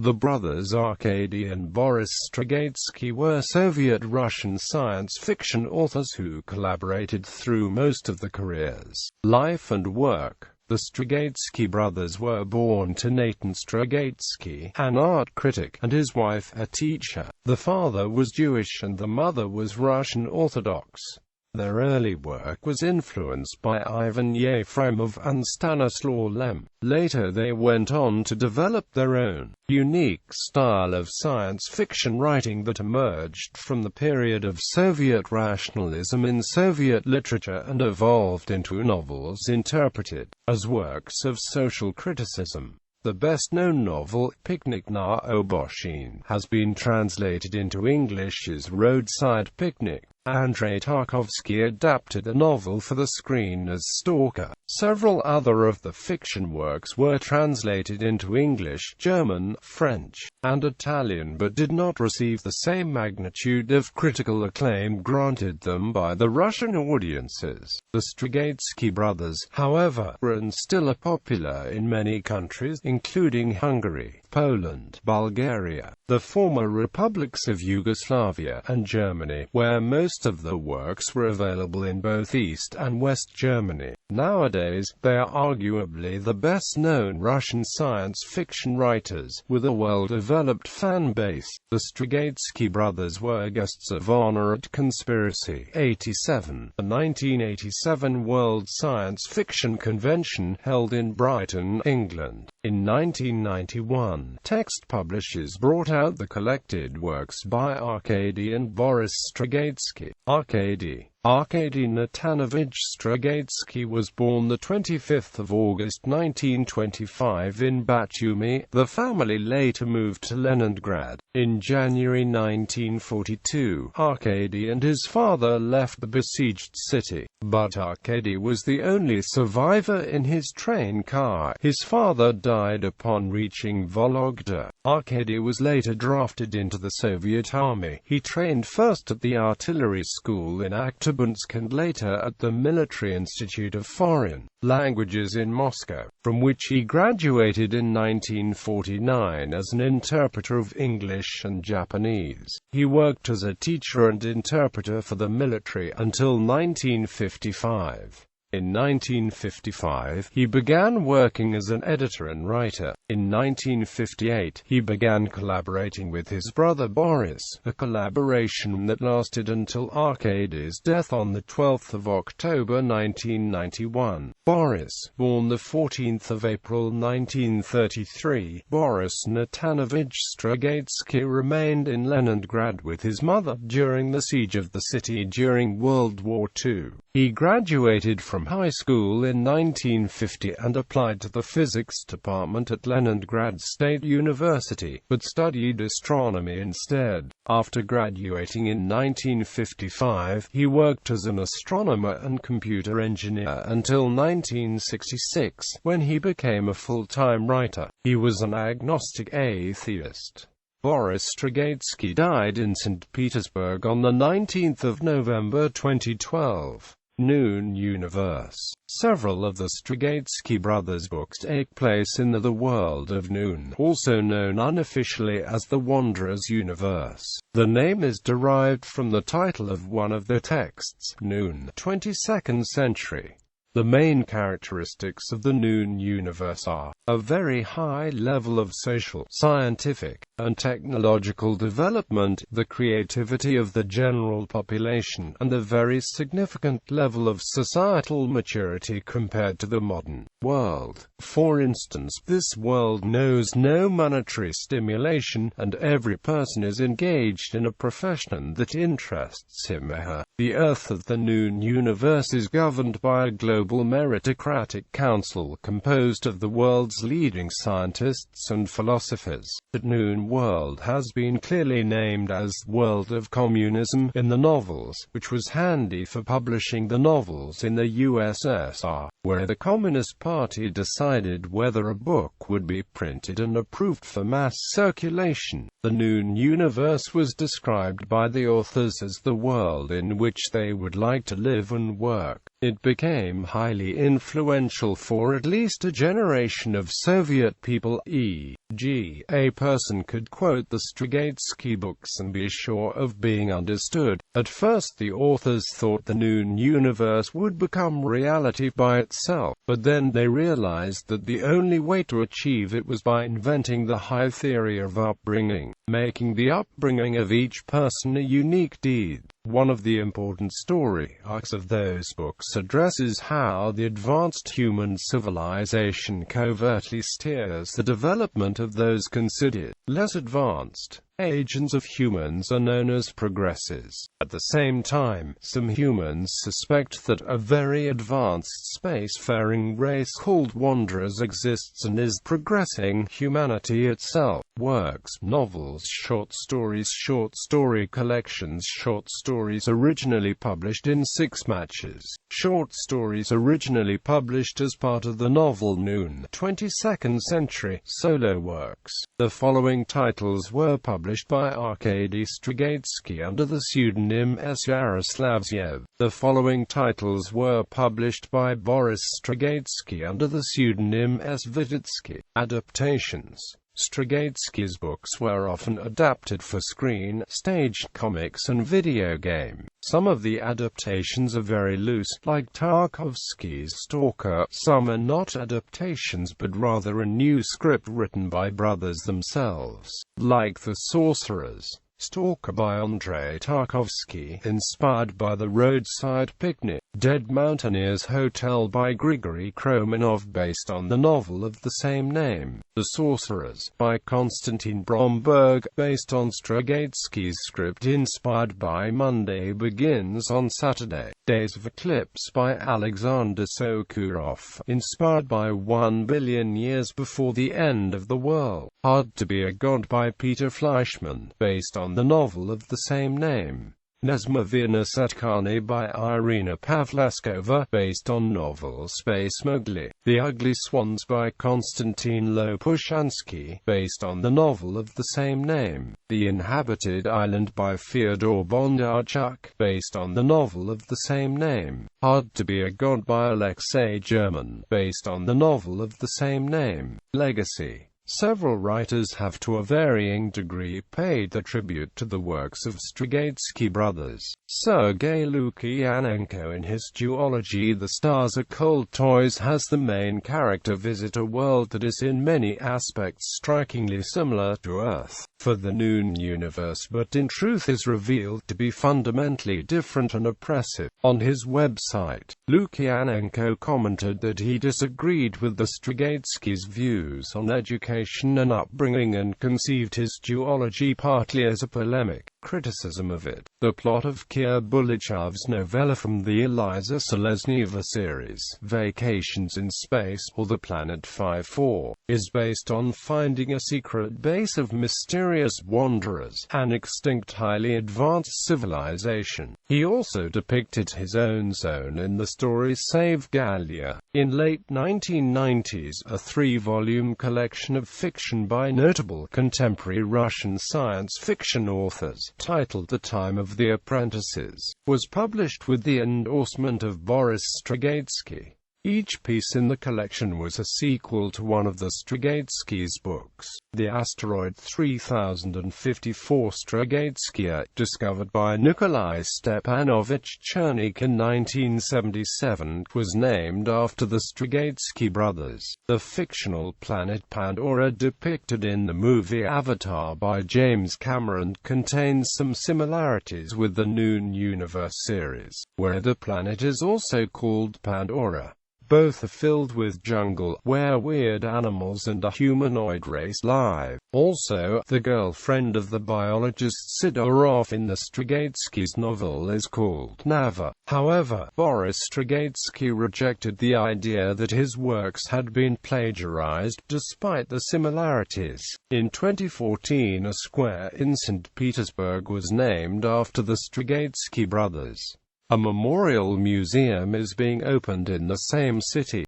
The brothers Arkady and Boris Strugatsky were Soviet-Russian science fiction authors who collaborated through most of their careers, life and work. The Strugatsky brothers were born to Nathan Strugatsky, an art critic, and his wife, a teacher. The father was Jewish and the mother was Russian Orthodox. Their early work was influenced by Ivan Yefremov and Stanislaw Lem. Later they went on to develop their own, unique style of science fiction writing that emerged from the period of Soviet rationalism in Soviet literature and evolved into novels interpreted as works of social criticism. The best-known novel, Picnic na Oboshin, has been translated into English as Roadside Picnic. Andrei Tarkovsky adapted the novel for the screen as Stalker. Several other of the fiction works were translated into English, German, French, and Italian but did not receive the same magnitude of critical acclaim granted them by the Russian audiences. The Strugatsky brothers, however, were and still are popular in many countries, including Hungary, Poland, Bulgaria, the former republics of Yugoslavia, and Germany, where most of the works were available in both East and West Germany. Nowadays, they are arguably the best-known Russian science fiction writers, with a well-developed fan base. The Strugatsky brothers were guests of honor at Conspiracy 87, the 1987 World Science Fiction Convention held in Brighton, England. In 1991, Text Publishers brought out the collected works by Arkady and Boris Strugatsky. Arkady Natanovich Strugatsky was born the 25th of August 1925 in Batumi. The family later moved to Leningrad. In January 1942, Arkady and his father left the besieged city, but Arkady was the only survivor in his train car. His father died upon reaching Vologda. Arkady was later drafted into the Soviet army. He trained first at the artillery school in Akhtubinsk and later at the Military Institute of Foreign Languages in Moscow, from which he graduated in 1949 as an interpreter of English and Japanese. He worked as a teacher and interpreter for the military until 1955. In 1955, he began working as an editor and writer. In 1958, he began collaborating with his brother Boris, a collaboration that lasted until Arkady's death on the 12th of October 1991. Boris, born the 14th of April 1933, Boris Natanovich Strugatsky remained in Leningrad with his mother during the siege of the city during World War II. He graduated from high school in 1950 and applied to the physics department at Leningrad State University, but studied astronomy instead. After graduating in 1955, he worked as an astronomer and computer engineer until 1966, when he became a full-time writer. He was an agnostic atheist. Boris Strugatsky died in St. Petersburg on the 19th of November 2012. Noon Universe. Several of the Strugatsky brothers' books take place in the world of Noon, also known unofficially as the Wanderer's Universe. The name is derived from the title of one of their texts, Noon, 22nd century. The main characteristics of the Noon universe are a very high level of social, scientific, and technological development, the creativity of the general population, and a very significant level of societal maturity compared to the modern world. For instance, this world knows no monetary stimulation, and every person is engaged in a profession that interests him or her. The Earth of the Noon universe is governed by a global meritocratic council composed of the world's leading scientists and philosophers. The Noon world has been clearly named as World of Communism in the novels, which was handy for publishing the novels in the USSR, where the Communist Party decided whether a book would be printed and approved for mass circulation. The Noon universe was described by the authors as the world in which they would like to live and work. It became highly influential for at least a generation of Soviet people, e.g., a person could quote the Strugatsky books and be sure of being understood. At first the authors thought the Noon universe would become reality by itself, but then they realized that the only way to achieve it was by inventing the high theory of upbringing, making the upbringing of each person a unique deed. One of the important story arcs of those books addresses how the advanced human civilization covertly steers the development of those considered less advanced. Agents of humans are known as progressors. At the same time, some humans suspect that a very advanced spacefaring race called Wanderers exists and is progressing humanity itself. Works, novels, short story collections, short stories originally published in 6 matches. Short stories originally published as part of the novel Noon. 22nd century solo works. The following titles were published by Arkady Strugatsky under the pseudonym S. Yaroslavljev. The following titles were published by Boris Strugatsky under the pseudonym S. Vititsky. Adaptations. Strugatsky's books were often adapted for screen, staged comics and video game. Some of the adaptations are very loose, like Tarkovsky's Stalker. Some are not adaptations but rather a new script written by brothers themselves, like The Sorcerers. Stalker by Andrei Tarkovsky, inspired by The Roadside Picnic. Dead Mountaineers Hotel by Grigory Kromenov, based on the novel of the same name. The Sorcerers by Konstantin Bromberg, based on Strugatsky's script inspired by Monday Begins on Saturday. Days of Eclipse by Alexander Sokurov, inspired by 1 billion years before the end of the world. Hard to be a God by Peter Fleischman, based on the novel of the same name. Nesmovina Setkani by Irina Pavlaskova, based on novel Space Mowgli. The Ugly Swans by Konstantin Lopushansky, based on the novel of the same name. The Inhabited Island by Fyodor Bondarchuk, based on the novel of the same name. Hard to be a God by Alexei German, based on the novel of the same name. Legacy. Several writers have to a varying degree paid the tribute to the works of Strugatsky brothers. Sergei Lukyanenko in his duology The Stars Are Cold Toys has the main character visit a world that is in many aspects strikingly similar to Earth, for the Noon universe, but in truth is revealed to be fundamentally different and oppressive. On his website, Lukyanenko commented that he disagreed with the Strugatsky's views on education and upbringing and conceived his duology partly as a polemic criticism of it. The plot of Kir Bulichov's novella from the Eliza Selezneva series, Vacations in Space, or The Planet 5-4, is based on finding a secret base of mysterious wanderers, an extinct highly advanced civilization. He also depicted his own zone in the story Save Galia. In late 1990s, a 3-volume collection of fiction by notable contemporary Russian science fiction authors, titled The Time of the Apprentices, was published with the endorsement of Boris Strugatsky. Each piece in the collection was a sequel to one of the Strugatsky's books. The asteroid 3054 Strugatsky, discovered by Nikolai Stepanovich Chernik in 1977, was named after the Strugatsky brothers. The fictional planet Pandora depicted in the movie Avatar by James Cameron contains some similarities with the Noon Universe series, where the planet is also called Pandora. Both are filled with jungle, where weird animals and a humanoid race live. Also, the girlfriend of the biologist Sidorov in the Strugatsky's novel is called Nava. However, Boris Strugatsky rejected the idea that his works had been plagiarized, despite the similarities. In 2014, a square in St. Petersburg was named after the Strugatsky brothers. A memorial museum is being opened in the same city.